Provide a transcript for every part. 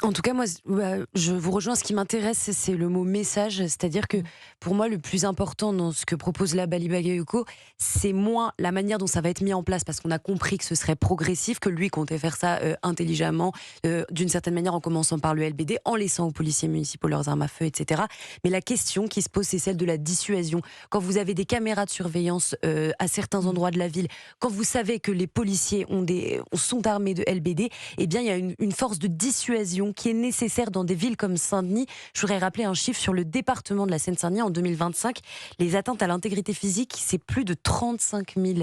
En tout cas, moi, je vous rejoins. Ce qui m'intéresse, c'est le mot message. C'est-à-dire que pour moi, le plus important dans ce que propose la Bali Bagayoko, c'est moins la manière dont ça va être mis en place, parce qu'on a compris que ce serait progressif, que lui comptait faire ça intelligemment, d'une certaine manière, en commençant par le LBD, en laissant aux policiers municipaux leurs armes à feu, etc. Mais la question qui se pose, c'est celle de la dissuasion. Quand vous avez des caméras de surveillance à certains endroits de la ville, quand vous savez que les policiers sont armés de LBD, eh bien, il y a une force de dissuasion qui est nécessaire dans des villes comme Saint-Denis. Je voudrais rappeler un chiffre sur le département de la Seine-Saint-Denis en 2025. Les atteintes à l'intégrité physique, c'est plus de 35 000.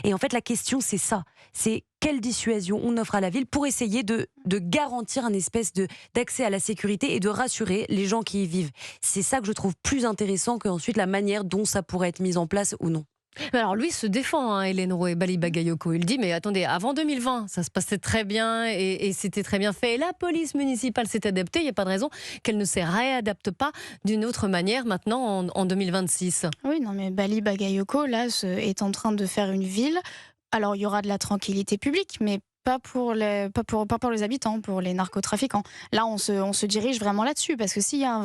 Et en fait, la question, c'est ça. C'est quelle dissuasion on offre à la ville pour essayer de garantir un espèce d'accès à la sécurité et de rassurer les gens qui y vivent. C'est ça que je trouve plus intéressant qu'ensuite la manière dont ça pourrait être mis en place ou non. Alors lui se défend, hein, Hélène Roux et Bali Bagayoko. Il dit, mais attendez, avant 2020, ça se passait très bien et c'était très bien fait. Et la police municipale s'est adaptée. Il n'y a pas de raison qu'elle ne se réadapte pas d'une autre manière maintenant en 2026. Oui, non, mais Bali Bagayoko, là, est en train de faire une ville. Alors, il y aura de la tranquillité publique, mais pas pour les habitants, pour les narcotrafiquants. Là, on se dirige vraiment là-dessus, parce que s'il y a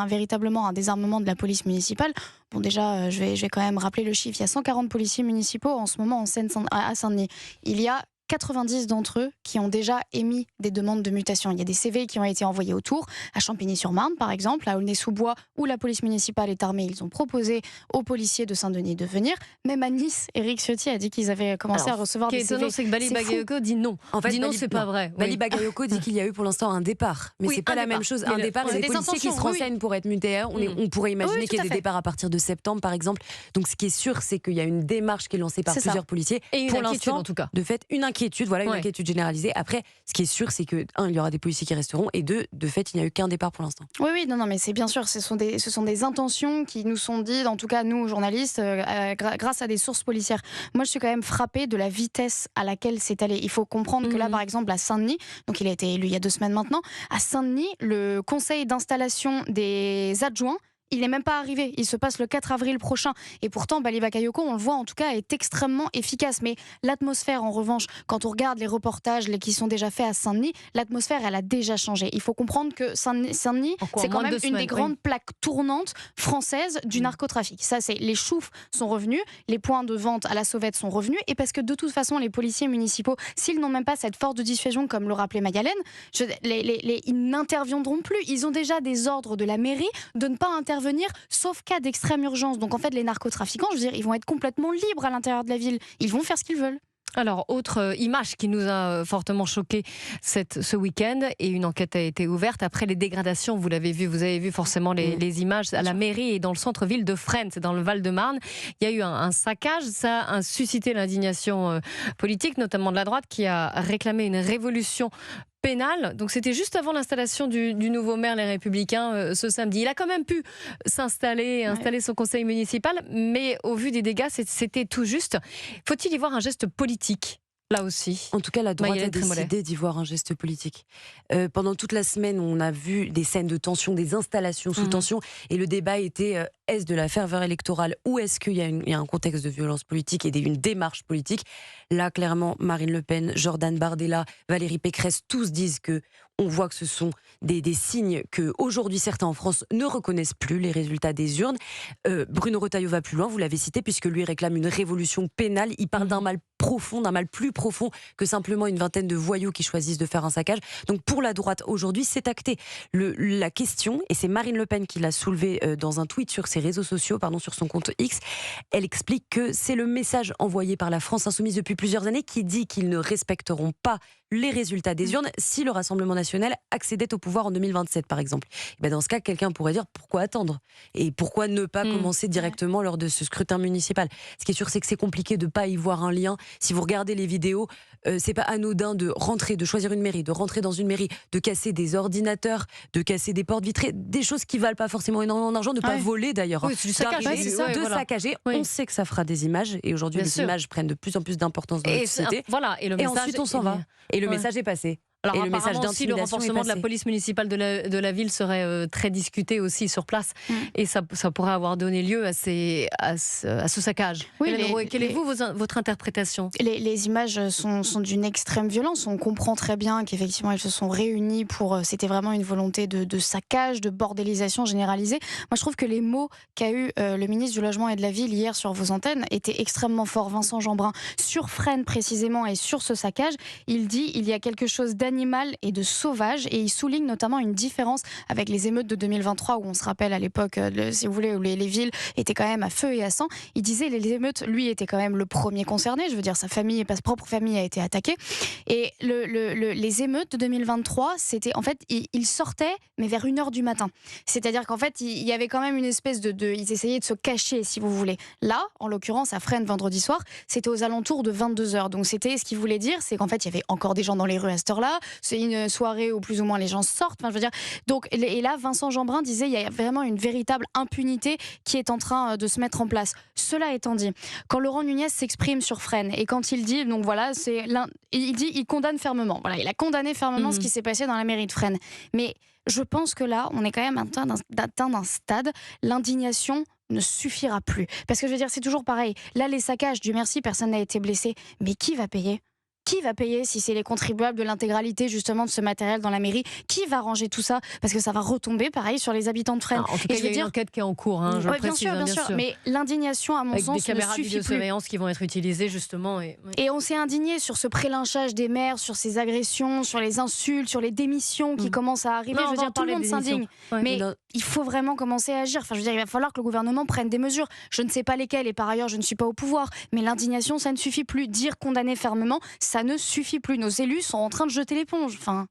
véritablement un désarmement de la police municipale, bon, déjà, je vais quand même rappeler le chiffre. Il y a 140 policiers municipaux en ce moment à Saint-Denis. Il y a 90 d'entre eux qui ont déjà émis des demandes de mutation. Il y a des CV qui ont été envoyés autour, à Champigny-sur-Marne par exemple, à Aulnay-sous-Bois, où la police municipale est armée. Ils ont proposé aux policiers de Saint-Denis de venir. Même à Nice, Éric Ciotti a dit qu'ils avaient commencé à recevoir des CV. Ce qui est étonnant, c'est que Bali Bagayoko dit non. En fait, dit non, c'est pas vrai. Bali Bagayoko dit qu'il y a eu pour l'instant un départ. Mais Oui, c'est pas la même chose. Un départ, c'est des policiers qui se renseignent pour être mutés. On pourrait imaginer qu'il y ait des départs à partir de septembre, par exemple. Donc ce qui est sûr, c'est qu'il y a une démarche qui est lancée par plusieurs policiers. Et une inquiétude en tout cas. De fait, une inquiétude, voilà, une inquiétude généralisée. Après, ce qui est sûr, c'est que, il y aura des policiers qui resteront, et deux, de fait, il n'y a eu qu'un départ pour l'instant. Oui, non, mais c'est bien sûr, ce sont des intentions qui nous sont dites, en tout cas nous, journalistes, grâce à des sources policières. Moi, je suis quand même frappée de la vitesse à laquelle c'est allé. Il faut comprendre que là, par exemple, à Saint-Denis, donc il a été élu il y a 2 semaines maintenant, à Saint-Denis, le conseil d'installation des adjoints, il n'est même pas arrivé. Il se passe le 4 avril prochain. Et pourtant, Bali Bagayoko, on le voit en tout cas, est extrêmement efficace. Mais l'atmosphère, en revanche, quand on regarde les reportages qui sont déjà faits à Saint-Denis, l'atmosphère, elle a déjà changé. Il faut comprendre que Saint-Denis, c'est quand même une des grandes plaques tournantes françaises du narcotrafic. Ça, c'est les choufs sont revenus, les points de vente à la sauvette sont revenus. Et parce que de toute façon, les policiers municipaux, s'ils n'ont même pas cette force de dissuasion, comme le rappelait Magalhães, ils n'interviendront plus. Ils ont déjà des ordres de la mairie de ne pas intervenir, sauf cas d'extrême urgence. Donc en fait, les narcotrafiquants, je veux dire, ils vont être complètement libres à l'intérieur de la ville. Ils vont faire ce qu'ils veulent. Alors, autre image qui nous a fortement choqués ce week-end, et une enquête a été ouverte après les dégradations. Vous l'avez vu, vous avez vu forcément les images à la mairie et dans le centre-ville de Fresnes, c'est dans le Val-de-Marne. Il y a eu un saccage, ça a suscité l'indignation politique, notamment de la droite, qui a réclamé une révolution pénale. Donc c'était juste avant l'installation du nouveau maire, les Républicains, ce samedi. Il a quand même pu s'installer, installer son conseil municipal, mais au vu des dégâts, c'était tout juste. Faut-il y voir un geste politique ? Là aussi. En tout cas, la droite a décidé d'y voir un geste politique. Pendant toute la semaine, on a vu des scènes de tension, des installations sous tension, et le débat était est-ce de la ferveur électorale ou est-ce qu'il y a un contexte de violence politique et une démarche politique. Là, clairement, Marine Le Pen, Jordan Bardella, Valérie Pécresse, tous disent que on voit que ce sont des signes que aujourd'hui certains en France ne reconnaissent plus les résultats des urnes. Bruno Retailleau va plus loin, vous l'avez cité, puisque lui réclame une révolution pénale. Il parle d'un mal profond, d'un mal plus profond que simplement une vingtaine de voyous qui choisissent de faire un saccage. Donc pour la droite aujourd'hui, c'est acté. La question, et c'est Marine Le Pen qui l'a soulevé dans un tweet sur ses réseaux sociaux, sur son compte X, elle explique que c'est le message envoyé par la France Insoumise depuis plusieurs années qui dit qu'ils ne respecteront pas les résultats des urnes si le Rassemblement national accédait au pouvoir en 2027, par exemple. Et dans ce cas, quelqu'un pourrait dire pourquoi attendre ? Et pourquoi ne pas commencer directement lors de ce scrutin municipal ? Ce qui est sûr, c'est que c'est compliqué de ne pas y voir un lien. Si vous regardez les vidéos, c'est pas anodin de rentrer, de choisir une mairie, de rentrer dans une mairie, de casser des ordinateurs, de casser des portes vitrées, des choses qui valent pas forcément énormément d'argent, de pas voler d'ailleurs. Oui, c'est du saccage. Saccager. Oui. On sait que ça fera des images, et aujourd'hui les images prennent de plus en plus d'importance dans la société. Et le message, ensuite on s'en va. Et le message est passé. Alors, et le message apparemment aussi, le d'intimidation renforcement de la police municipale de la ville serait très discuté aussi sur place. Et ça pourrait avoir donné lieu à ce saccage. Oui, Quelle est votre interprétation? Les images sont d'une extrême violence. On comprend très bien qu'effectivement, ils se sont réunis pour... C'était vraiment une volonté de saccage, de bordélisation généralisée. Moi, je trouve que les mots qu'a eu le ministre du Logement et de la Ville hier sur vos antennes étaient extrêmement forts. Vincent Jeanbrun, sur Fresnes précisément et sur ce saccage, il dit il y a quelque chose d'animal et de sauvage, et il souligne notamment une différence avec les émeutes de 2023 où on se rappelle à l'époque, si vous voulez, où les villes étaient quand même à feu et à sang. Il disait les émeutes, lui était quand même le premier concerné, je veux dire sa famille, sa propre famille a été attaquée, et les émeutes de 2023, c'était en fait, ils sortaient mais vers 1h du matin, c'est-à-dire qu'en fait il y avait quand même une espèce ils essayaient de se cacher, si vous voulez. Là, en l'occurrence à Fresnes vendredi soir, c'était aux alentours de 22h, donc c'était ce qu'il voulait dire, c'est qu'en fait il y avait encore des gens dans les rues à cette heure-là. C'est une soirée où plus ou moins les gens sortent. Enfin, je veux dire. Donc, et là, Vincent Jeanbrun disait il y a vraiment une véritable impunité qui est en train de se mettre en place. Cela étant dit, quand Laurent Nunez s'exprime sur Fresnes et quand il dit, donc voilà, il condamne fermement. Voilà, il a condamné fermement ce qui s'est passé dans la mairie de Fresnes. Mais je pense que là, on est quand même atteint d'un stade. L'indignation ne suffira plus. Parce que je veux dire, c'est toujours pareil. Là, les saccages, Dieu merci, personne n'a été blessé. Mais qui va payer ? Qui va payer si c'est les contribuables de l'intégralité justement de ce matériel dans la mairie? Qui va ranger tout ça? Parce que ça va retomber pareil sur les habitants de Fresnes. En tout cas, il y a une enquête qui est en cours, je le précise. Bien sûr. Mais l'indignation, à mon sens, ne suffit plus. Avec des caméras de surveillance qui vont être utilisées justement. Et on s'est indigné sur ce prélynchage des maires, sur ces agressions, sur les insultes, sur les démissions qui commencent à arriver. Non, je veux dire, tout le monde s'indigne. Mais il faut vraiment commencer à agir. Enfin, je veux dire, il va falloir que le gouvernement prenne des mesures. Je ne sais pas lesquelles, et par ailleurs, je ne suis pas au pouvoir. Mais l'indignation, ça ne suffit plus. Dire condamner fermement, ça ne suffit plus. Nos élus sont en train de jeter l'éponge. Enfin...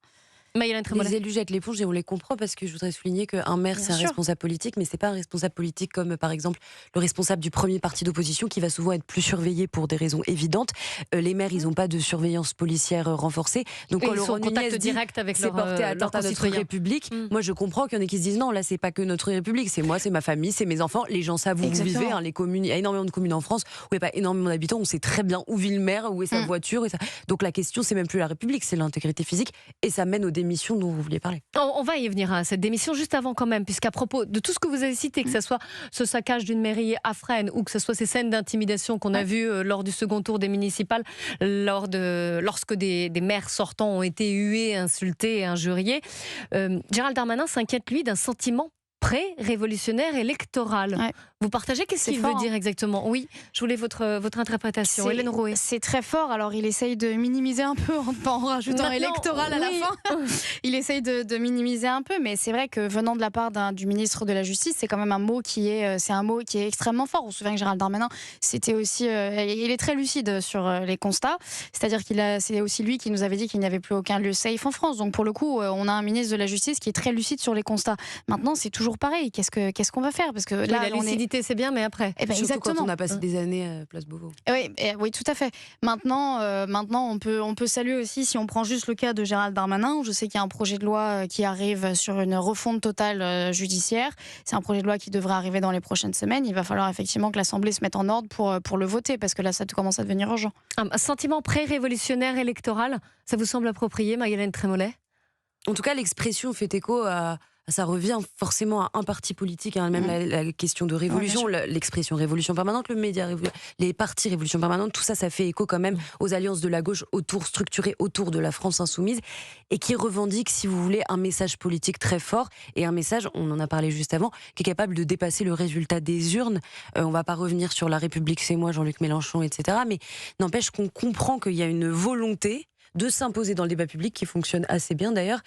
Les élus jettent l'éponge et on les comprend parce que je voudrais souligner qu'un maire c'est un responsable politique, mais c'est pas un responsable politique comme par exemple le responsable du premier parti d'opposition qui va souvent être plus surveillé pour des raisons évidentes. Les maires ils n'ont pas de surveillance policière renforcée, donc quand ils sont en contact direct avec c'est porté atteinte à notre République. Moi je comprends qu'il y en ait qui se disent non, là c'est pas que notre République, c'est moi, c'est ma famille, c'est mes enfants. Les gens savent où vous vivez, les communes, il y a énormément de communes en France où il n'y a pas énormément d'habitants, on sait très bien où vit le maire, où est sa voiture, donc la question c'est même plus la République, c'est l'intégrité physique, et ça mène aux démissions dont vous vouliez parler. On va y venir à cette démission juste avant quand même, puisqu'à propos de tout ce que vous avez cité, que ce soit ce saccage d'une mairie à Fresnes ou que ce soit ces scènes d'intimidation qu'on a vues lors du second tour des municipales, lorsque des maires sortants ont été hués, insultés et injuriés, Gérald Darmanin s'inquiète lui d'un sentiment pré-révolutionnaire électoral. Vous partagez? Qu'est-ce qu'il veut dire exactement? Oui, je voulais votre interprétation. Hélène Rouet. C'est très fort. Alors, il essaye de minimiser un peu en rajoutant électoral à la fin. Il essaye de minimiser un peu, mais c'est vrai que venant de la part du ministre de la Justice, c'est quand même un mot qui est extrêmement fort. On se souvient que Gérald Darmanin, c'était aussi, il est très lucide sur les constats. C'est-à-dire c'est aussi lui qui nous avait dit qu'il n'y avait plus aucun lieu safe en France. Donc, pour le coup, on a un ministre de la Justice qui est très lucide sur les constats. Maintenant, c'est toujours pareil. Qu'est-ce qu'on va faire? Parce que là, la lucidité, c'est bien, mais après. Surtout exactement. Quand on a passé des années à Place Beauvau. Oui, tout à fait. Maintenant, on peut saluer aussi, si on prend juste le cas de Gérald Darmanin, où je sais qu'il y a un projet de loi qui arrive sur une refonte totale judiciaire. C'est un projet de loi qui devrait arriver dans les prochaines semaines. Il va falloir effectivement que l'Assemblée se mette en ordre pour le voter, parce que là, ça commence à devenir urgent. Un sentiment pré-révolutionnaire électoral, ça vous semble approprié, Marie-Hélène Trémollet? En tout cas, l'expression fait écho à... Ça revient forcément à un parti politique, même la question de révolution, l'expression révolution permanente, le média, les partis révolution permanente, tout ça, ça fait écho quand même aux alliances de la gauche structurées autour de la France insoumise et qui revendiquent, si vous voulez, un message politique très fort et un message, on en a parlé juste avant, qui est capable de dépasser le résultat des urnes. On ne va pas revenir sur La République, c'est moi, Jean-Luc Mélenchon, etc. Mais n'empêche qu'on comprend qu'il y a une volonté de s'imposer dans le débat public qui fonctionne assez bien d'ailleurs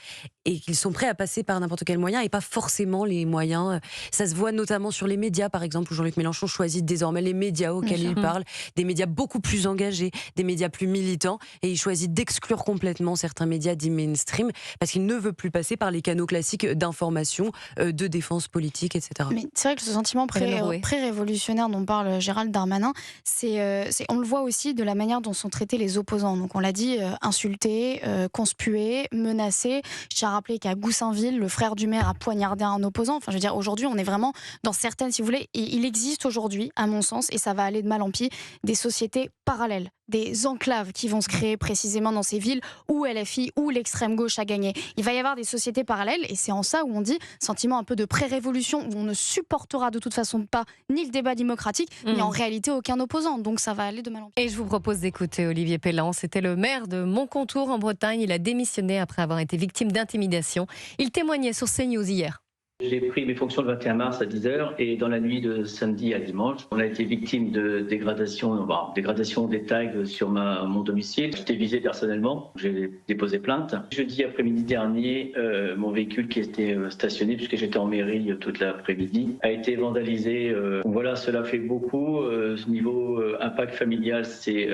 et qu'ils sont prêts à passer par n'importe quel moyen et pas forcément les moyens. Ça se voit notamment sur les médias par exemple où Jean-Luc Mélenchon choisit désormais les médias auxquels il parle, des médias beaucoup plus engagés, des médias plus militants et il choisit d'exclure complètement certains médias dits mainstream parce qu'il ne veut plus passer par les canaux classiques d'information, de défense politique, etc. Mais c'est vrai que ce sentiment pré-révolutionnaire dont parle Gérald Darmanin, on le voit aussi de la manière dont sont traités les opposants. Donc on l'a dit, insulté, conspué, menacé. Je tiens à rappeler qu'à Goussainville, le frère du maire a poignardé un opposant. Enfin, je veux dire, aujourd'hui, on est vraiment dans certaines, si vous voulez, il existe aujourd'hui, à mon sens, et ça va aller de mal en pis, des sociétés parallèles des enclaves qui vont se créer précisément dans ces villes où LFI ou l'extrême gauche a gagné. Il va y avoir des sociétés parallèles et c'est en ça où on dit sentiment un peu de pré-révolution où on ne supportera de toute façon pas ni le débat démocratique ni en réalité aucun opposant. Donc ça va aller de mal en pis. Et je vous propose d'écouter Olivier Pellan. C'était le maire de Moncontour en Bretagne. Il a démissionné après avoir été victime d'intimidation. Il témoignait sur CNews hier. J'ai pris mes fonctions le 21 mars à 10h et dans la nuit de samedi à dimanche, on a été victime de dégradation des tags sur mon domicile. J'étais visé personnellement, j'ai déposé plainte. Jeudi après-midi dernier, mon véhicule qui était stationné, puisque j'étais en mairie toute l'après-midi, a été vandalisé. Voilà, cela fait beaucoup. Niveau impact familial, c'est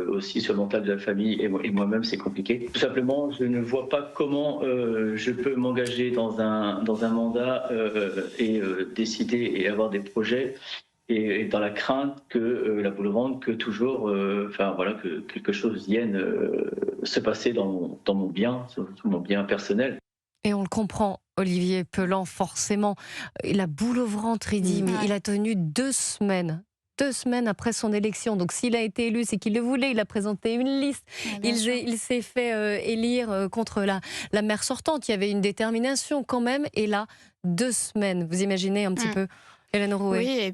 aussi sur le mental de la famille et moi-même, c'est compliqué. Tout simplement, je ne vois pas comment je peux m'engager dans un mandat et décider et avoir des projets et dans la crainte que la boule au ventre, que toujours que quelque chose vienne se passer dans mon bien, sur mon bien personnel. Et on le comprend, Olivier Pellan, forcément. La boule au ventre, il dit, mais il a tenu 2 semaines. 2 semaines après son élection. Donc s'il a été élu, c'est qu'il le voulait. Il a présenté une liste. Il s'est fait élire contre la maire sortante. Il y avait une détermination quand même. Et là, 2 semaines. Vous imaginez un petit peu, Hélène Rouet. Oui, et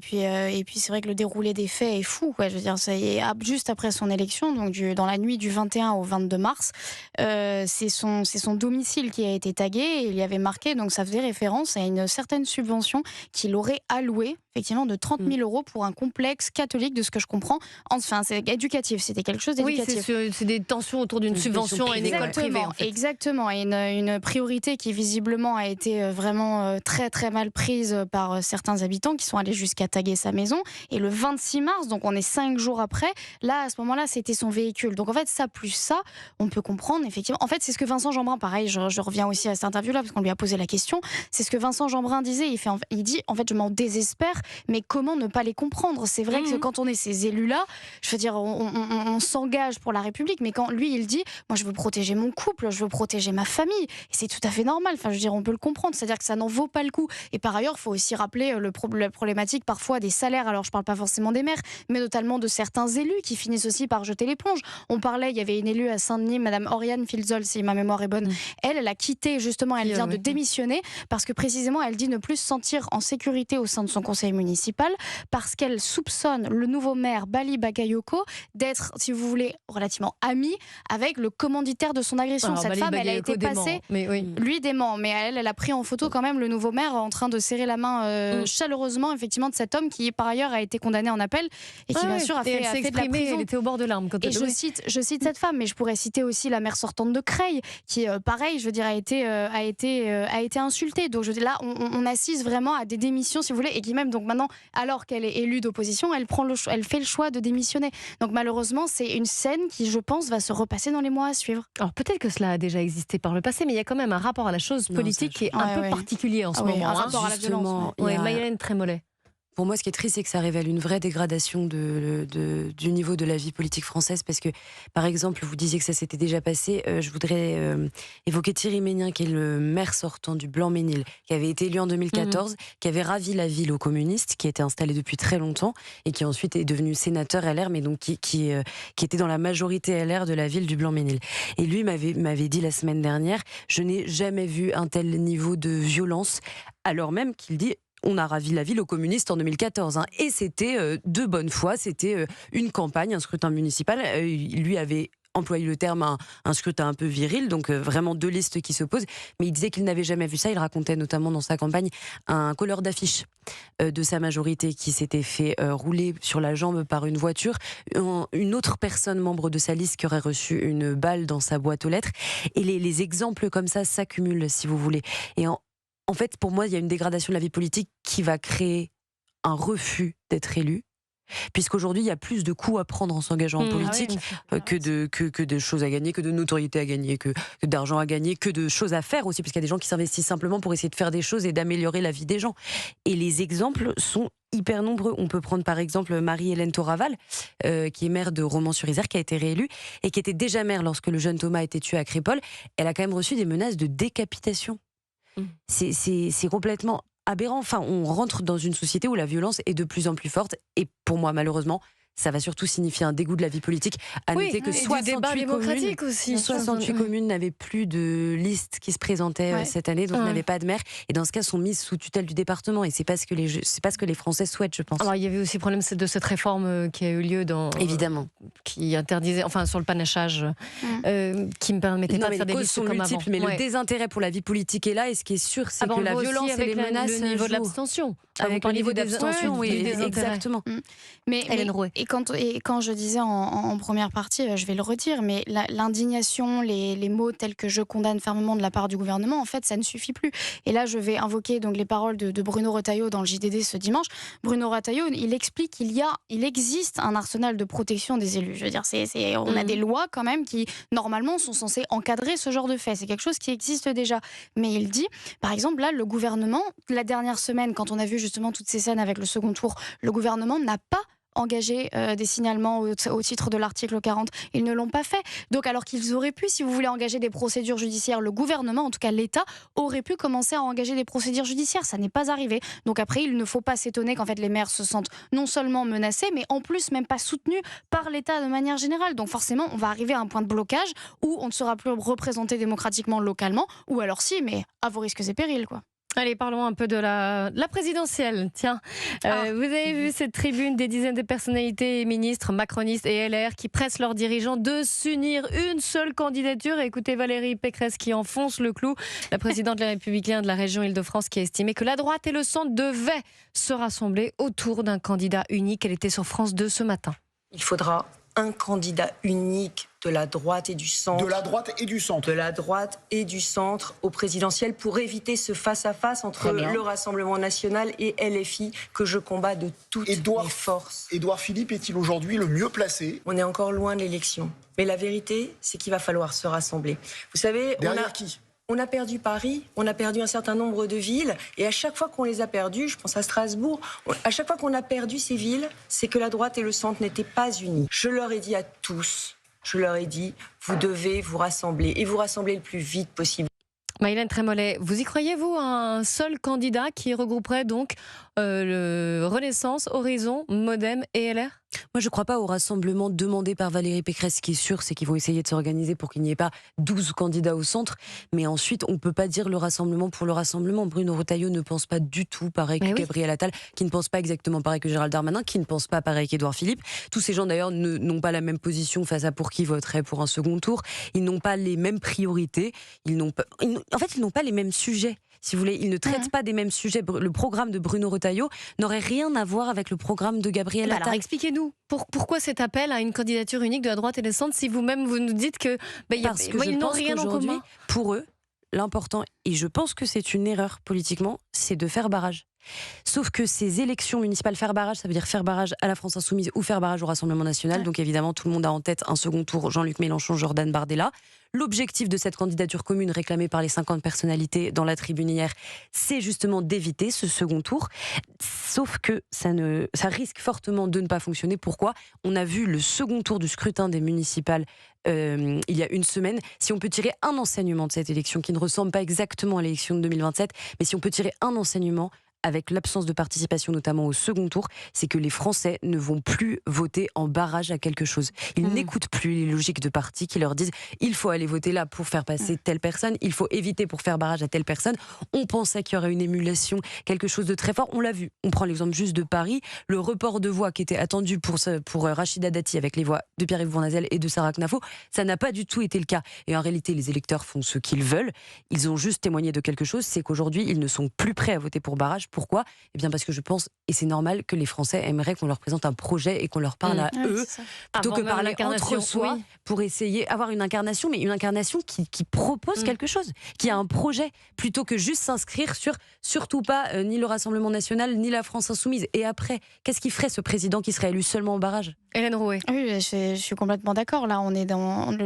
puis c'est vrai que le déroulé des faits est fou. Je veux dire, ça y est, juste après son élection, donc dans la nuit du 21 au 22 mars, c'est son domicile qui a été tagué et il y avait marqué, donc ça faisait référence à une certaine subvention qu'il aurait allouée, effectivement, de 30 000 euros pour un complexe catholique, de ce que je comprends. Enfin, c'est éducatif, c'était quelque chose d'éducatif. Oui, c'est des tensions autour d'une subvention à une école privée. En fait. Exactement, et une priorité qui visiblement a été vraiment très très mal prise par certains habitants qui sont allés jusqu'à taguer sa maison. Et le 26 mars, donc on est 5 jours après, là, à ce moment-là, c'était son véhicule. Donc en fait, ça plus ça, on peut comprendre, effectivement. En fait, c'est ce que Vincent Jeanbrun, pareil, je reviens aussi à cette interview-là, parce qu'on lui a posé la question, c'est ce que Vincent Jeanbrun disait, il dit, en fait, je m'en désespère, mais comment ne pas les comprendre? C'est vrai que quand on est ces élus-là, je veux dire, on s'engage pour la République, mais quand lui, il dit, moi, je veux protéger mon couple, je veux protéger ma famille, et c'est tout à fait normal, enfin, je veux dire, on peut le comprendre, c'est-à-dire que ça n'en vaut pas le coup. Et par ailleurs, il faut aussi rappeler la problématique parfois des salaires, alors je parle pas forcément des maires, mais notamment de certains élus qui finissent aussi par jeter l'éponge. On parlait, il y avait une élue à Saint-Denis, Madame Oriane Filzol, si ma mémoire est bonne, elle a quitté justement, elle vient de démissionner, parce que précisément, elle dit ne plus se sentir en sécurité au sein de son conseil municipal, parce qu'elle soupçonne le nouveau maire Bali Bakayoko d'être, si vous voulez, relativement ami avec le commanditaire de son agression. Alors, cette Bali femme, Bakayoko elle a été passée, lui dément, mais elle a pris en photo quand même le nouveau maire en train de serrer la main chaleureusement, effectivement, de cet homme qui par ailleurs a été condamné en appel et qui bien sûr a fait de la prison. Elle était au bord de larmes quand et je cite cette femme, mais je pourrais citer aussi la maire sortante de Creil qui pareil, je veux dire, a été insultée. Donc là on assiste vraiment à des démissions, si vous voulez, et qui même donc maintenant, alors qu'elle est élue d'opposition, elle fait le choix de démissionner. Donc malheureusement, c'est une scène qui, je pense, va se repasser dans les mois à suivre. Alors peut-être que cela a déjà existé par le passé, mais il y a quand même un rapport à la chose politique qui est un peu particulier en ce moment. Un rapport à la violence. Maïlène Trémollet. Pour moi, ce qui est triste, c'est que ça révèle une vraie dégradation du niveau de la vie politique française, parce que, par exemple, vous disiez que ça s'était déjà passé. Je voudrais évoquer Thierry Ménien, qui est le maire sortant du Blanc-Ménil, qui avait été élu en 2014, qui avait ravi la ville aux communistes, qui était installé depuis très longtemps, et qui ensuite est devenu sénateur LR, mais donc qui était dans la majorité LR de la ville du Blanc-Ménil. Et lui m'avait dit la semaine dernière, je n'ai jamais vu un tel niveau de violence, alors même qu'il dit... On a ravi la ville aux communistes en 2014. Et c'était de bonne foi, c'était une campagne, un scrutin municipal. Lui avait employé le terme un scrutin un peu viril, donc vraiment 2 listes qui s'opposent. Mais il disait qu'il n'avait jamais vu ça. Il racontait notamment dans sa campagne un colleur d'affiche de sa majorité qui s'était fait rouler sur la jambe par une voiture. Une autre personne, membre de sa liste, qui aurait reçu une balle dans sa boîte aux lettres. Et les exemples comme ça s'accumulent, si vous voulez. Et en fait, pour moi, il y a une dégradation de la vie politique qui va créer un refus d'être élu. Puisqu'aujourd'hui, il y a plus de coups à prendre en s'engageant en politique que de choses à gagner, que de notoriété à gagner, que d'argent à gagner, que de choses à faire aussi, parce qu'il y a des gens qui s'investissent simplement pour essayer de faire des choses et d'améliorer la vie des gens. Et les exemples sont hyper nombreux. On peut prendre par exemple Marie-Hélène Toraval, qui est maire de Romans-sur-Isère, qui a été réélue et qui était déjà maire lorsque le jeune Thomas a été tué à Crépol. Elle a quand même reçu des menaces de décapitation. C'est complètement aberrant. Enfin, on rentre dans une société où la violence est de plus en plus forte et pour moi, malheureusement, ça va surtout signifier un dégoût de la vie politique. À noter que 68 communes n'avaient plus de liste qui se présentait cette année, donc n'avaient pas de maire. Et dans ce cas, sont mises sous tutelle du département. Et c'est pas ce que les Français souhaitent, je pense. Alors, il y avait aussi le problème de cette réforme qui a eu lieu évidemment, qui interdisait, enfin sur le panachage, qui me permettait pas de faire des listes comme avant. Mais le désintérêt pour la vie politique est là. Et ce qui est sûr, c'est que la violence et les menaces, le niveau de l'abstention. Avec le niveau d'abstention, oui, exactement. Mais quand je disais en première partie, je vais le redire, mais l'indignation, les mots tels que je condamne fermement de la part du gouvernement, en fait, ça ne suffit plus. Et là, je vais invoquer donc les paroles de Bruno Retailleau dans le JDD ce dimanche. Bruno Retailleau, il explique qu'il existe un arsenal de protection des élus. Je veux dire, on a des lois quand même qui, normalement, sont censées encadrer ce genre de fait. C'est quelque chose qui existe déjà. Mais il dit, par exemple, là, le gouvernement, la dernière semaine, quand on a vu justement toutes ces scènes avec le second tour, le gouvernement n'a pas engagé des signalements au titre de l'article 40. Ils ne l'ont pas fait. Donc alors qu'ils auraient pu, si vous voulez, engager des procédures judiciaires, le gouvernement, en tout cas l'État, aurait pu commencer à engager des procédures judiciaires. Ça n'est pas arrivé. Donc après, il ne faut pas s'étonner qu'en fait les maires se sentent non seulement menacés, mais en plus même pas soutenus par l'État de manière générale. Donc forcément, on va arriver à un point de blocage où on ne sera plus représenté démocratiquement localement, ou alors si, mais à vos risques et périls, quoi. Allez, parlons un peu de la présidentielle. Tiens, vous avez vu cette tribune des dizaines de personnalités, ministres, macronistes et LR qui pressent leurs dirigeants de s'unir une seule candidature. Écoutez Valérie Pécresse qui enfonce le clou, la présidente des Républicains de la région Île-de-France qui a estimé que la droite et le centre devaient se rassembler autour d'un candidat unique. Elle était sur France 2 ce matin. Il faudra un candidat unique de la droite et du centre. De la droite et du centre. De la droite et du centre au présidentiel pour éviter ce face-à-face entre le Rassemblement national et LFI que je combats de toutes mes forces. Édouard Philippe est-il aujourd'hui le mieux placé? On est encore loin de l'élection. Mais la vérité, c'est qu'il va falloir se rassembler. Vous savez, on a perdu Paris, on a perdu un certain nombre de villes, et à chaque fois qu'on les a perdues, je pense à Strasbourg, à chaque fois qu'on a perdu ces villes, c'est que la droite et le centre n'étaient pas unis. Je leur ai dit à tous, vous devez vous rassembler, et vous rassembler le plus vite possible. Maïlène Trémollet, vous y croyez-vous à un seul candidat qui regrouperait donc le Renaissance, Horizon, Modem et LR ? Moi, je ne crois pas au rassemblement demandé par Valérie Pécresse. Ce qui est sûr, c'est qu'ils vont essayer de s'organiser pour qu'il n'y ait pas 12 candidats au centre. Mais ensuite, on ne peut pas dire le rassemblement pour le rassemblement. Bruno Retailleau ne pense pas du tout pareil que Gabriel Attal, qui ne pense pas exactement pareil que Gérald Darmanin, qui ne pense pas pareil qu'Édouard Philippe. Tous ces gens, d'ailleurs, n'ont pas la même position face à pour qui voterait pour un second tour. Ils n'ont pas les mêmes priorités. En fait, ils n'ont pas les mêmes sujets. Si vous voulez, ils ne traitent pas des mêmes sujets. Le programme de Bruno Retailleau n'aurait rien à voir avec le programme de Gabriel Attal. Alors expliquez-nous, pourquoi cet appel à une candidature unique de la droite et des centres si vous-même vous nous dites que ils n'ont rien en commun? Pour eux, l'important, et je pense que c'est une erreur politiquement, c'est de faire barrage. Sauf que ces élections municipales, faire barrage, ça veut dire faire barrage à la France Insoumise ou faire barrage au Rassemblement National. Donc évidemment, tout le monde a en tête un second tour, Jean-Luc Mélenchon, Jordan Bardella. L'objectif de cette candidature commune réclamée par les 50 personnalités dans la tribune hier, c'est justement d'éviter ce second tour. Sauf que ça risque fortement de ne pas fonctionner. Pourquoi ? On a vu le second tour du scrutin des municipales il y a une semaine. Si on peut tirer un enseignement de cette élection, qui ne ressemble pas exactement à l'élection de 2027, mais si on peut tirer un enseignement, avec l'absence de participation notamment au second tour, c'est que les Français ne vont plus voter en barrage à quelque chose. Ils n'écoutent plus les logiques de partis qui leur disent il faut aller voter là pour faire passer telle personne, il faut éviter pour faire barrage à telle personne. On pensait qu'il y aurait une émulation, quelque chose de très fort. On l'a vu. On prend l'exemple juste de Paris. Le report de voix qui était attendu pour Rachida Dati avec les voix de Pierre-Yves Bournazel et de Sarah Knafo, ça n'a pas du tout été le cas. Et en réalité, les électeurs font ce qu'ils veulent. Ils ont juste témoigné de quelque chose, c'est qu'aujourd'hui, ils ne sont plus prêts à voter pour barrage. Pourquoi ? Eh bien parce que je pense, et c'est normal, que les Français aimeraient qu'on leur présente un projet et qu'on leur parle à eux, plutôt que parler entre soi pour essayer d'avoir une incarnation, mais une incarnation qui propose quelque chose, qui a un projet, plutôt que juste s'inscrire sur, surtout pas ni le Rassemblement National, ni la France Insoumise. Et après, qu'est-ce qu'il ferait ce président qui serait élu seulement en barrage ? Hélène Rouet. Oui, je suis complètement d'accord. Là, on est dans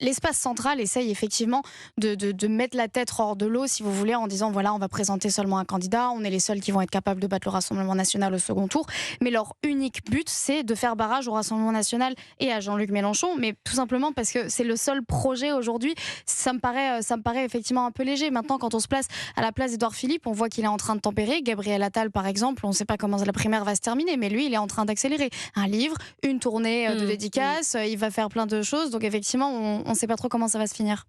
L'espace central essaye effectivement de mettre la tête hors de l'eau, si vous voulez, en disant voilà, on va présenter seulement un candidat, on est les seuls qui vont être capables de battre le Rassemblement national au second tour. Mais leur unique but, c'est de faire barrage au Rassemblement national et à Jean-Luc Mélenchon, mais tout simplement parce que c'est le seul projet aujourd'hui. Ça me paraît effectivement un peu léger. Maintenant, quand on se place à la place d'Édouard Philippe, on voit qu'il est en train de tempérer. Gabriel Attal, par exemple, on ne sait pas comment la primaire va se terminer, mais lui, il est en train d'accélérer. Un livre, une tournée de dédicaces, il va faire plein de choses. Donc effectivement, on ne sait pas trop comment ça va se finir.